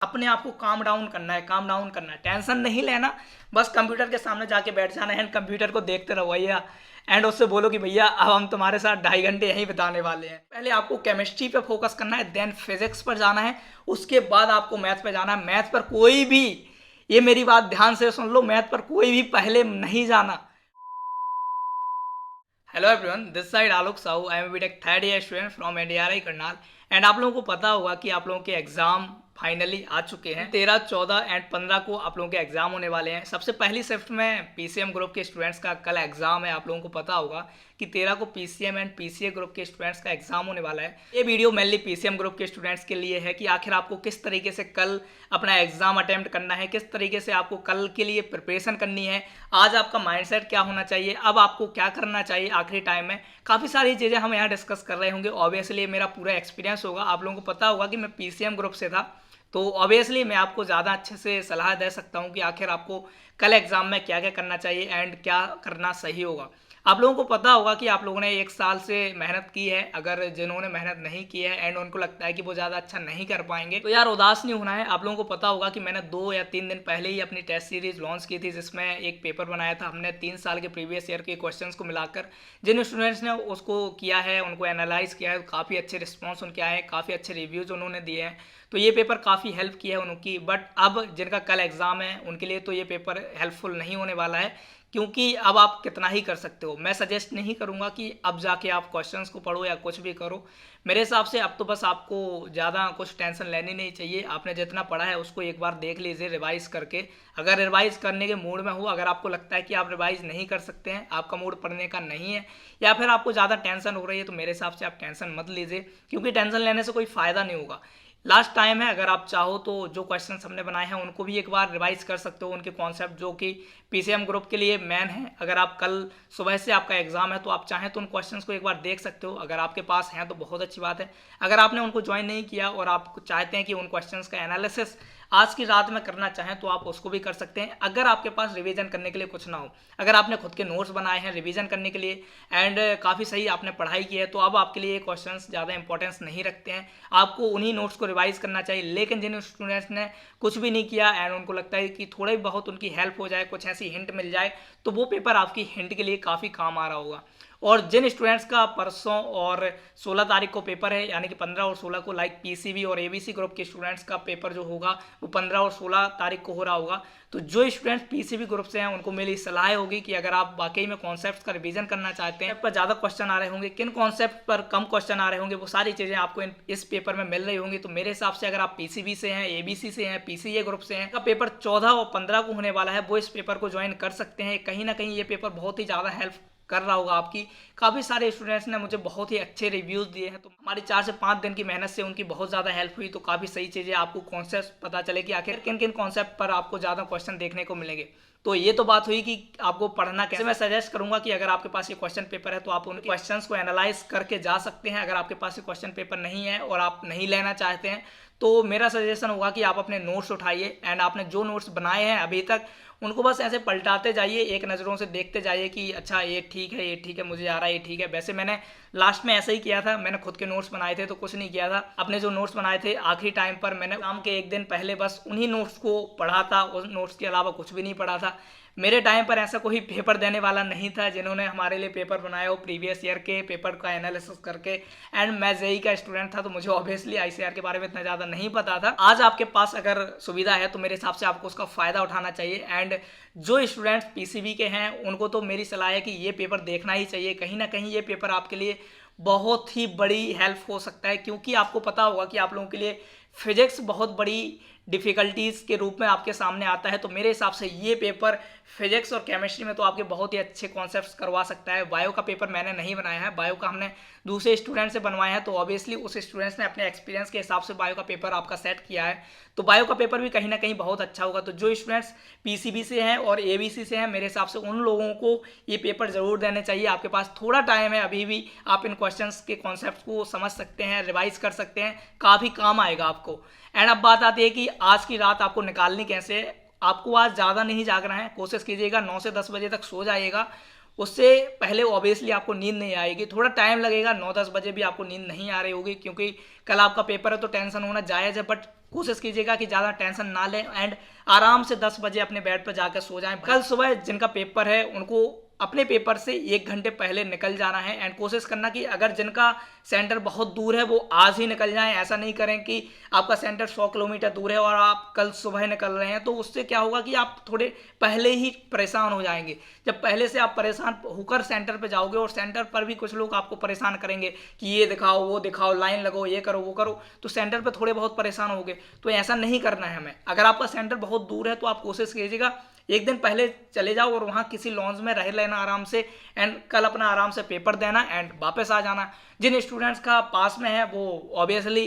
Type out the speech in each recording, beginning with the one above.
अपने आप को काम डाउन करना है, काम डाउन करना है, टेंशन नहीं लेना। बस कंप्यूटर के सामने जाके बैठ जाना है एंड कंप्यूटर को देखते रहो भैया। एंड उससे बोलो कि भैया अब हम तुम्हारे साथ 2.5 घंटे यहीं बिताने वाले हैं। पहले आपको केमिस्ट्री पे फोकस करना है, देन फिजिक्स पर जाना है, उसके बाद आपको मैथ पे जाना है। मैथ पर कोई भी, ये मेरी बात ध्यान से सुन लो, मैथ पर कोई भी पहले नहीं जाना। Hello everyone, this side Alok Sahu. I am BTech third year student from NDRI Karnal. And आप लोगों को पता होगा कि आप लोगों के एग्जाम फाइनली आ चुके हैं। 13, 14 एंड 15 को आप लोगों के एग्जाम होने वाले हैं। सबसे पहली शिफ्ट में पीसीएम ग्रुप के स्टूडेंट्स का कल एग्जाम है। आप लोगों को पता होगा कि 13 को पीसीएम एंड पीसीए ग्रुप के स्टूडेंट्स का एग्जाम होने वाला है। ये वीडियो मेनली पीसीएम ग्रुप के स्टूडेंट्स के लिए है कि आखिर आपको किस तरीके से कल अपना एग्जाम अटेम्प्ट करना है, किस तरीके से आपको कल के लिए प्रिपरेशन करनी है, आज आपका माइंडसेट क्या होना चाहिए, अब आपको क्या करना चाहिए आखिरी टाइम में। काफ़ी सारी चीज़ें हम यहाँ डिस्कस कर रहे होंगे। ऑब्वियसली मेरा पूरा एक्सपीरियंस होगा। आप लोगों को पता होगा कि मैं पीसीएम ग्रुप से था, तो ऑब्वियसली मैं आपको ज़्यादा अच्छे से सलाह दे सकता हूँ कि आखिर आपको कल एग्जाम में क्या क्या करना चाहिए एंड क्या करना सही होगा। आप लोगों को पता होगा कि आप लोगों ने 1 साल से मेहनत की है। अगर जिन्होंने मेहनत नहीं की है एंड उनको लगता है कि वो ज़्यादा अच्छा नहीं कर पाएंगे, तो यार उदास नहीं होना है। आप लोगों को पता होगा कि मैंने 2 या 3 दिन पहले ही अपनी टेस्ट सीरीज लॉन्च की थी, जिसमें एक पेपर बनाया था हमने 3 साल के प्रीवियस ईयर के क्वेश्चंस को मिलाकर। जिन स्टूडेंट्स ने उसको किया है, उनको एनालाइज किया है, काफ़ी अच्छे रिस्पॉन्स उनके आए हैं, काफ़ी अच्छे रिव्यूज़ उन्होंने दिए हैं। तो ये पेपर काफ़ी हेल्प किया है उनकी। बट अब जिनका कल एग्ज़ाम है उनके लिए तो ये पेपर हेल्पफुल नहीं होने वाला है, क्योंकि अब आप कितना ही कर सकते हो। मैं सजेस्ट नहीं करूंगा कि अब जाके आप क्वेश्चंस को पढ़ो या कुछ भी करो। मेरे हिसाब से अब तो बस आपको ज़्यादा कुछ टेंशन लेनी नहीं चाहिए। आपने जितना पढ़ा है उसको एक बार देख लीजिए रिवाइज करके। अगर रिवाइज करने के मूड में हो, अगर आपको लगता है कि आप रिवाइज नहीं कर सकते हैं, आपका मूड पढ़ने का नहीं है, या फिर आपको ज़्यादा टेंशन हो रही है, तो मेरे हिसाब से आप टेंशन मत लीजिए, क्योंकि टेंशन लेने से कोई फ़ायदा नहीं होगा। लास्ट टाइम है, अगर आप चाहो तो जो क्वेश्चंस हमने बनाए हैं उनको भी एक बार रिवाइज कर सकते हो, उनके कॉन्सेप्ट जो कि पीसीएम ग्रुप के लिए मेन है। अगर आप कल सुबह से आपका एग्जाम है तो आप चाहें तो उन क्वेश्चंस को एक बार देख सकते हो। अगर आपके पास हैं तो बहुत अच्छी बात है। अगर आपने उनको ज्वाइन नहीं किया और आप चाहते हैं कि उन क्वेश्चंस का एनालिसिस आज की रात में करना चाहें तो आप उसको भी कर सकते हैं। अगर आपके पास रिवीजन करने के लिए कुछ ना हो, अगर आपने खुद के नोट्स बनाए हैं रिवीजन करने के लिए एंड काफ़ी सही आपने पढ़ाई की है, तो अब आपके लिए क्वेश्चंस ज़्यादा इंपॉर्टेंस नहीं रखते हैं। आपको उन्हीं नोट्स को रिवाइज करना चाहिए। लेकिन जिन स्टूडेंट्स ने कुछ भी नहीं किया एंड उनको लगता है कि थोड़ा ही बहुत उनकी हेल्प हो जाए, कुछ ऐसी हिंट मिल जाए, तो वो पेपर आपकी हिंट के लिए काफ़ी काम आ रहा होगा। और जिन स्टूडेंट्स का परसों और 16 तारीख को पेपर है, यानी कि 15 और 16 को, लाइक पीसीबी और एबीसी ग्रुप के स्टूडेंट्स का पेपर जो होगा वो 15 और 16 तारीख को हो रहा होगा, तो जो स्टूडेंट्स पीसीबी ग्रुप से हैं उनको मेरी सलाह होगी कि अगर आप वाकई में कॉन्सेप्ट का रिवीजन करना चाहते हैं, पर ज़्यादा क्वेश्चन आ रहे होंगे, किन कॉन्सेप्ट पर कम क्वेश्चन आ रहे होंगे, वो सारी चीज़ें आपको इस पेपर में मिल रही होंगी। तो मेरे हिसाब से अगर आप पीसीबी से हैं, एबीसी से हैं, पीसीए ग्रुप से हैं, का पेपर 14 और 15 को होने वाला है, वो इस पेपर को ज्वाइन कर सकते हैं। कहीं ना कहीं ये पेपर बहुत ही ज़्यादा हेल्प कर रहा होगा आपकी। काफ़ी सारे स्टूडेंट्स ने मुझे बहुत ही अच्छे रिव्यूज़ दिए हैं, तो हमारी 4 से 5 दिन की मेहनत से उनकी बहुत ज़्यादा हेल्प हुई। तो काफ़ी सही चीज़ें, आपको कॉन्सेप्ट पता चले कि आखिर किन किन कॉन्सेप्ट पर आपको ज़्यादा क्वेश्चन देखने को मिलेंगे। तो ये तो बात हुई कि आपको पढ़ना कैसे। मैं सजेस्ट करूंगा कि अगर आपके पास ये क्वेश्चन पेपर है तो आप उन क्वेश्चंस को एनालाइज करके जा सकते हैं। अगर आपके पास ये क्वेश्चन पेपर नहीं है और आप नहीं लेना चाहते हैं, तो मेरा सजेशन होगा कि आप अपने नोट्स उठाइए एंड आपने जो नोट्स बनाए हैं अभी तक उनको बस ऐसे पलटाते जाइए, एक नज़रों से देखते जाइए कि अच्छा ये ठीक है, ये ठीक है, मुझे आ रहा है, ये ठीक है। वैसे मैंने लास्ट में ऐसा ही किया था, मैंने खुद के नोट्स बनाए थे तो कुछ नहीं किया था। अपने जो नोट्स बनाए थे आखिरी टाइम पर मैंने एग्जाम के एक दिन पहले बस उन्हीं नोट्स को पढ़ा था, उस नोट्स के अलावा कुछ भी नहीं पढ़ा था। मेरे टाइम पर ऐसा कोई पेपर देने वाला नहीं था जिन्होंने हमारे लिए पेपर बनाया हो प्रीवियस ईयर के पेपर का एनालिसिस करके। एंड मैं जेई का स्टूडेंट था, तो मुझे ऑब्वियसली आईसीआर के बारे में इतना ज़्यादा नहीं पता था। आज आपके पास अगर सुविधा है तो मेरे हिसाब से आपको उसका फ़ायदा उठाना चाहिए। एंड जो स्टूडेंट्स पीसीबी के हैं उनको तो मेरी सलाह है कि ये पेपर देखना ही चाहिए। कहीं ना कहीं ये पेपर आपके लिए बहुत ही बड़ी हेल्प हो सकता है, क्योंकि आपको पता होगा कि आप लोगों के लिए फिजिक्स बहुत बड़ी डिफ़िकल्टीज़ के रूप में आपके सामने आता है। तो मेरे हिसाब से ये पेपर फिजिक्स और केमिस्ट्री में तो आपके बहुत ही अच्छे कॉन्सेप्ट्स करवा सकता है। बायो का पेपर मैंने नहीं बनाया है, बायो का हमने दूसरे स्टूडेंट से बनवाया है, तो ऑब्वियसली उस स्टूडेंट्स ने अपने एक्सपीरियंस के हिसाब से बायो का पेपर आपका सेट किया है, तो बायो का पेपर भी कहीं ना कहीं बहुत अच्छा होगा। तो जो स्टूडेंट्स पीसीबी से हैं और एबीसी से हैं, मेरे हिसाब से उन लोगों को ये पेपर ज़रूर देने चाहिए। आपके पास थोड़ा टाइम है अभी भी, आप इन क्वेश्चंस के कॉन्सेप्ट को समझ सकते हैं, रिवाइज कर सकते हैं, काफ़ी काम आएगा आपको। एंड अब बात आती है कि आज की रात आपको निकालनी कैसे है। आपको आज ज़्यादा नहीं जागना है, कोशिश कीजिएगा 9 से 10 बजे तक सो जाइएगा। उससे पहले ऑब्वियसली आपको नींद नहीं आएगी, थोड़ा टाइम लगेगा, 9-10 बजे भी आपको नींद नहीं आ रही होगी, क्योंकि कल आपका पेपर है तो टेंशन होना जायज़ है। बट कोशिश कीजिएगा कि ज़्यादा टेंशन ना लें एंड आराम से 10 बजे अपने बेड पर जाकर सो जाएं। कल सुबह जिनका पेपर है उनको अपने पेपर से 1 घंटे पहले निकल जाना है एंड कोशिश करना कि अगर जिनका सेंटर बहुत दूर है वो आज ही निकल जाएं। ऐसा नहीं करें कि आपका सेंटर 100 किलोमीटर दूर है और आप कल सुबह निकल रहे हैं, तो उससे क्या होगा कि आप थोड़े पहले ही परेशान हो जाएंगे। जब पहले से आप परेशान होकर सेंटर पे जाओगे और सेंटर पर भी कुछ लोग आपको परेशान करेंगे कि ये दिखाओ वो दिखाओ, लाइन लगो, ये करो वो करो, तो सेंटर पर थोड़े बहुत परेशान होगे। तो ऐसा नहीं करना है हमें। अगर आपका सेंटर बहुत दूर है तो आप कोशिश कीजिएगा 1 दिन पहले चले जाओ और वहाँ किसी लॉन्ज में रह लेना आराम से एंड कल अपना आराम से पेपर देना एंड वापस आ जाना। जिन स्टूडेंट्स का पास में है वो ऑब्वियसली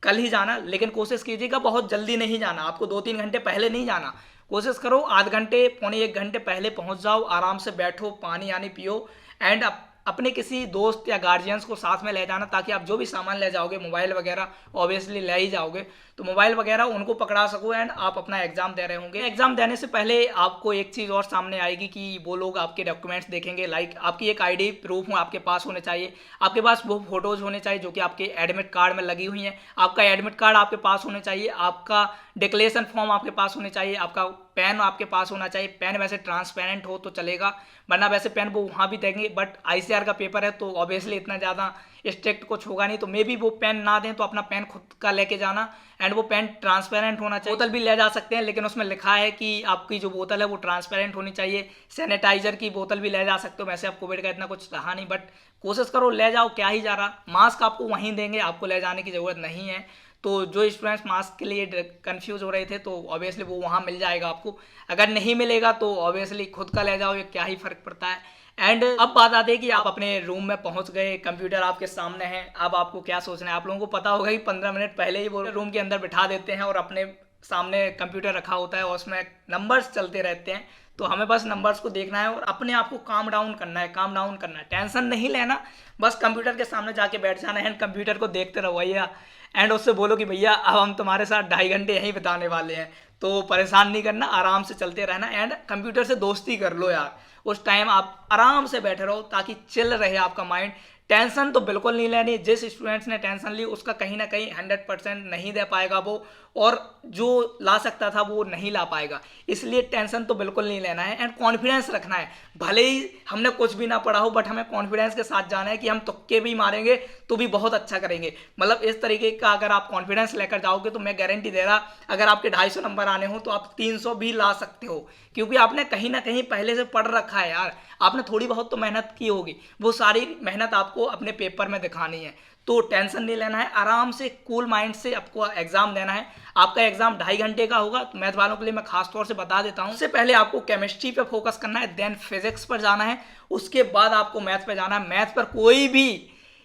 कल ही जाना, लेकिन कोशिश कीजिएगा बहुत जल्दी नहीं जाना। आपको 2-3 घंटे पहले नहीं जाना, कोशिश करो आध घंटे पौने 1 घंटे पहले पहुँच जाओ, आराम से बैठो, पानी आनी पियो एंड अपने किसी दोस्त या गार्जियंस को साथ में ले जाना, ताकि आप जो भी सामान ले जाओगे, मोबाइल वगैरह ऑब्वियसली ले ही जाओगे, तो मोबाइल वगैरह उनको पकड़ा सको एंड आप अपना एग्जाम दे रहे होंगे। एग्जाम देने से पहले आपको एक चीज़ और सामने आएगी कि वो लोग आपके डॉक्यूमेंट्स देखेंगे। लाइक आपकी एक आईडी प्रूफ आपके पास होने चाहिए, आपके पास वो फोटोज होने चाहिए जो कि आपके एडमिट कार्ड में लगी हुई हैं, आपका एडमिट कार्ड आपके पास होने चाहिए, आपका डिक्लेरेशन फॉर्म आपके पास होने चाहिए, आपका पेन आपके पास होना चाहिए। पेन वैसे ट्रांसपेरेंट हो तो चलेगा, वरना वैसे पेन वो वहाँ भी देंगे, बट आईसीआर का पेपर है तो ऑब्वियसली इतना ज़्यादा स्ट्रिक्ट कुछ होगा नहीं, तो मे बी वो पेन ना दें तो अपना पेन खुद का लेके जाना एंड वो पेन ट्रांसपेरेंट होना चाहिए। बोतल भी ले जा सकते हैं, लेकिन उसमें लिखा है कि आपकी जो बोतल है वो ट्रांसपेरेंट होनी चाहिए। सैनिटाइजर की बोतल भी ले जा सकते हो, वैसे अब कोविड का इतना कुछ रहा नहीं, बट कोशिश करो ले जाओ, क्या ही जा रहा। मास्क आपको वहीं देंगे, आपको ले जाने की ज़रूरत नहीं है। तो जो स्टूडेंट्स मास्क के लिए कंफ्यूज हो रहे थे तो ऑब्वियसली वो वहाँ मिल जाएगा आपको। अगर नहीं मिलेगा तो ऑब्वियसली खुद का ले जाओ, ये क्या ही फ़र्क पड़ता है। एंड अब बात आती है कि आप अपने रूम में पहुंच गए, कंप्यूटर आपके सामने है, अब आपको क्या सोचना है। आप लोगों को पता होगा कि 15 मिनट पहले ही वो रूम के अंदर बिठा देते हैं और अपने सामने कंप्यूटर रखा होता है और उसमें नंबर्स चलते रहते हैं, तो हमें बस नंबर्स को देखना है और अपने आप को काम डाउन करना है, काम डाउन करना है, टेंशन नहीं लेना। बस कंप्यूटर के सामने जाके बैठ जाना है एंड कंप्यूटर को देखते रहो भैया, एंड उससे बोलो कि भैया अब हम तुम्हारे साथ 2.5 घंटे यहीं बिताने वाले हैं, तो परेशान नहीं करना, आराम से चलते रहना एंड कंप्यूटर से दोस्ती कर लो यार। उस टाइम आप आराम से बैठे रहो ताकि चिल रहे आपका माइंड। टेंशन तो बिल्कुल नहीं लेनी। जिस स्टूडेंट्स ने टेंशन ली उसका कहीं ना कहीं 100% नहीं दे पाएगा वो, और जो ला सकता था वो नहीं ला पाएगा, इसलिए टेंशन तो बिल्कुल नहीं लेना है एंड कॉन्फिडेंस रखना है। भले ही हमने कुछ भी ना पढ़ा हो, बट हमें कॉन्फिडेंस के साथ जाना है कि हम तुक्के भी मारेंगे तो भी बहुत अच्छा करेंगे। मतलब इस तरीके का अगर आप कॉन्फिडेंस लेकर जाओगे तो मैं गारंटी दे रहा, अगर आपके 250 नंबर आने हो तो आप 300 भी ला सकते हो, क्योंकि आपने कहीं ना कहीं पहले से पढ़ रखा है यार। आपने थोड़ी बहुत तो मेहनत की होगी, वो सारी मेहनत आपको अपने पेपर में दिखानी है। तो टेंशन नहीं लेना है, आराम से कूल माइंड से आपको एग्जाम देना है। आपका एग्जाम 2.5 घंटे का होगा, तो मैथ वालों के लिए मैं खास तौर से बता देता हूँ। उससे पहले आपको केमिस्ट्री पे फोकस करना है, देन फिजिक्स पर जाना है, उसके बाद आपको मैथ पे जाना है। मैथ पर कोई भी,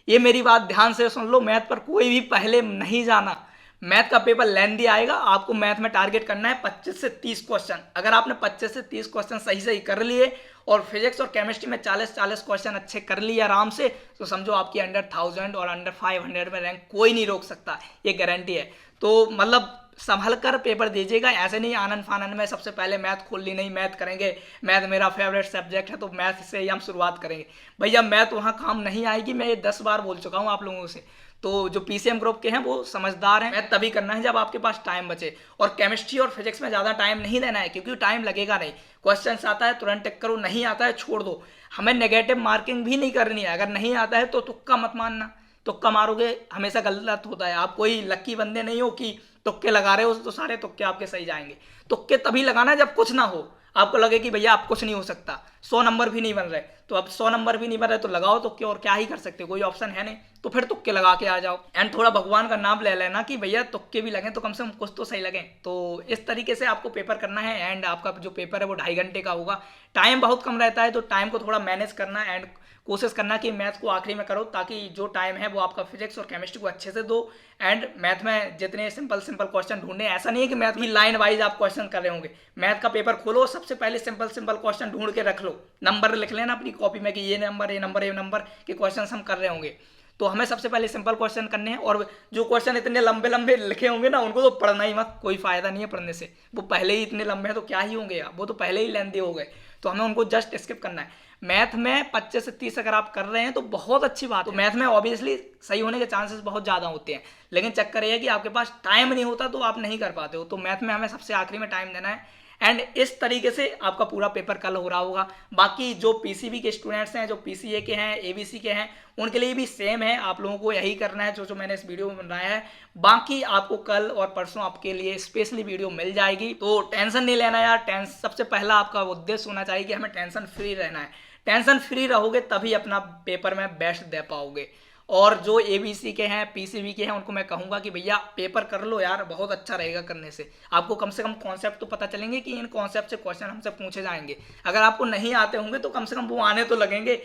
ये मेरी बात ध्यान से सुन लो, मैथ पर कोई भी पहले नहीं जाना। मैथ का पेपर लेंथी आएगा, आपको मैथ में टारगेट करना है 25 से 30 क्वेश्चन। अगर आपने 25 से 30 क्वेश्चन सही सही कर लिए और फिजिक्स और केमिस्ट्री में 40-40 क्वेश्चन अच्छे कर लिए आराम से, तो समझो आपकी अंडर 1000 और अंडर 500 में रैंक कोई नहीं रोक सकता, ये गारंटी है। तो मतलब संभल कर पेपर दीजिएगा, ऐसे नहीं आनंद फानंद में सबसे पहले मैथ खोल ली, नहीं मैथ करेंगे, मैथ मेरा फेवरेट सब्जेक्ट है तो मैथ से ही हम शुरुआत करेंगे। भैया मैथ वहाँ काम नहीं आएगी, मैं ये 10 बार बोल चुका हूँ आप लोगों से। तो जो पीसीएम ग्रुप के हैं वो समझदार हैं। मैथ तभी करना है जब आपके पास टाइम बचे, और केमिस्ट्री और फिजिक्स में ज़्यादा टाइम नहीं देना है, क्योंकि टाइम लगेगा नहीं। क्वेश्चन आता है तुरंत टिक करो, नहीं आता है छोड़ दो। हमें नेगेटिव मार्किंग भी नहीं करनी है। अगर नहीं आता है तो तुक्का मत मारना, तुक्का मारोगे हमेशा गलत होता है। आप कोई लक्की बंदे नहीं हो कि तुक्के लगा रहे हो तो सारे तुक्के आपके सही जाएंगे। तुक्के तभी लगाना जब कुछ ना हो, आपको लगे कि भैया आप कुछ नहीं हो सकता, 100 नंबर भी नहीं बन रहे, तो अब 100 नंबर भी नहीं बन रहे तो लगाओ तुक्के, और क्या ही कर सकते, कोई ऑप्शन है नहीं, तो फिर तुक्के लगा के आ जाओ। एंड थोड़ा भगवान का नाम ले लेना कि भैया तुक्के भी लगें तो कम से कम कुछ तो सही लगें। तो इस तरीके से आपको पेपर करना है एंड आपका जो पेपर है वो 2.5 घंटे का होगा। टाइम बहुत कम रहता है, तो टाइम को थोड़ा मैनेज करना एंड कोशिश करना कि मैथ को आखिरी में करो, ताकि जो टाइम है वो आपका फिजिक्स और केमिस्ट्री को अच्छे से दो। एंड मैथ में जितने सिंपल क्वेश्चन ढूंढने, ऐसा नहीं है कि मैथ भी लाइन वाइज आप क्वेश्चन कर रहे होंगे। मैथ का पेपर खोलो, सबसे पहले सिंपल क्वेश्चन ढूंढ के रख लो, नंबर लिख लेना अपनी कॉपी में कि ये नंबर के क्वेश्चन हम कर रहे होंगे। तो हमें सबसे पहले सिंपल क्वेश्चन करने हैं, और जो क्वेश्चन इतने लंबे लंबे लिखे होंगे ना उनको तो पढ़ना ही मत, कोई फायदा नहीं है पढ़ने से। वो पहले ही इतने लंबे हैं तो क्या ही होंगे यार, वो तो पहले ही लेंथी हो गए, तो हमें उनको जस्ट स्किप करना है। मैथ में 25 से 30 अगर आप कर रहे हैं तो बहुत अच्छी बात है। तो मैथ में ऑब्वियसली सही होने के चांसेस बहुत ज़्यादा होते हैं, लेकिन चक्कर ये है कि आपके पास टाइम नहीं होता तो आप नहीं कर पाते हो। तो मैथ में हमें सबसे आखिरी में टाइम देना है एंड इस तरीके से आपका पूरा पेपर कल हो रहा होगा। बाकी जो पीसीबी के स्टूडेंट्स हैं, जो पीसीए के हैं, एबीसी के हैं, उनके लिए भी सेम है। आप लोगों को यही करना है जो मैंने इस वीडियो में बनाया है। बाकी आपको कल और परसों आपके लिए स्पेशली वीडियो मिल जाएगी, तो टेंशन नहीं लेना यार। सबसे पहला आपका उद्देश्य होना चाहिए कि हमें टेंशन फ्री रहना है। टेंशन फ्री रहोगे तभी अपना पेपर में बेस्ट दे पाओगे। और जो एबीसी के हैं, पीसीबी के हैं, उनको मैं कहूंगा कि भैया पेपर कर लो यार, बहुत अच्छा रहेगा करने से। आपको कम से कम कॉन्सेप्ट तो पता चलेंगे कि इन कॉन्सेप्ट से क्वेश्चन हमसे पूछे जाएंगे। अगर आपको नहीं आते होंगे तो कम से कम वो आने तो लगेंगे,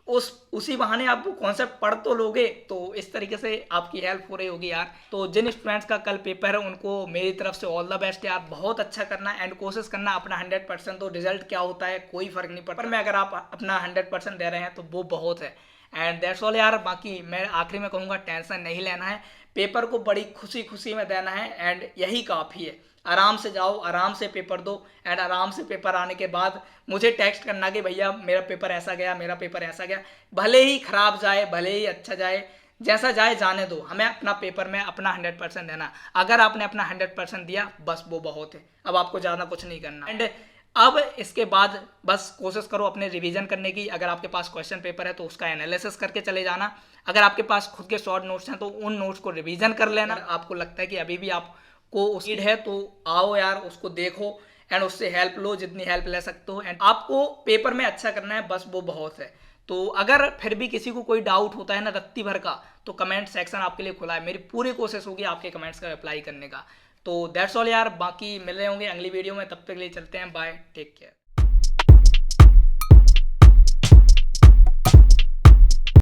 उसी बहाने आप वो कॉन्सेप्ट पढ़ तो लोगे। तो इस तरीके से आपकी हेल्प हो रही होगी यार। तो जिन स्टूडेंट्स का कल पेपर है उनको मेरी तरफ से ऑल द बेस्ट यार। बहुत अच्छा करना एंड कोशिश करना अपना 100%। तो रिजल्ट क्या होता है कोई फर्क नहीं पड़ता, पर मैं अगर आप अपना 100% दे रहे हैं तो वो बहुत है। एंड दैट्स ऑल यार। बाकी मैं आखिरी में कहूँगा टेंशन नहीं लेना है, पेपर को बड़ी खुशी खुशी में देना है एंड यही काफ़ी है। आराम से जाओ, आराम से पेपर दो एंड आराम से पेपर आने के बाद मुझे टेक्स्ट करना कि भैया मेरा पेपर ऐसा गया, मेरा पेपर ऐसा गया। भले ही खराब जाए, भले ही अच्छा जाए, जैसा जाए जाने दो, हमें अपना पेपर में अपना 100% देना। अगर आपने अपना 100% दिया बस वो बहुत है, अब आपको ज़्यादा कुछ नहीं करना। एंड अब इसके बाद बस कोशिश करो अपने रिवीजन करने की। अगर आपके पास क्वेश्चन पेपर है तो उसका एनालिसिस करके चले जाना। अगर आपके पास खुद के शॉर्ट नोट्स हैं तो उन नोट्स को रिवीजन कर लेना। आपको लगता है कि अभी भी आपको नीड है तो आओ यार, उसको देखो एंड उससे हेल्प लो, जितनी हेल्प ले सकते हो। एंड आपको पेपर में अच्छा करना है, बस वो बहुत है। तो अगर फिर भी किसी को कोई डाउट होता है ना रत्ती भर का, तो कमेंट सेक्शन आपके लिए खुला है। मेरी पूरी कोशिश होगी आपके कमेंट्स का रिप्लाई करने का। तो दैट्स ऑल यार। बाकी मिल रहे होंगे अगली वीडियो में, तब तक के लिए चलते हैं, बाय, टेक केयर।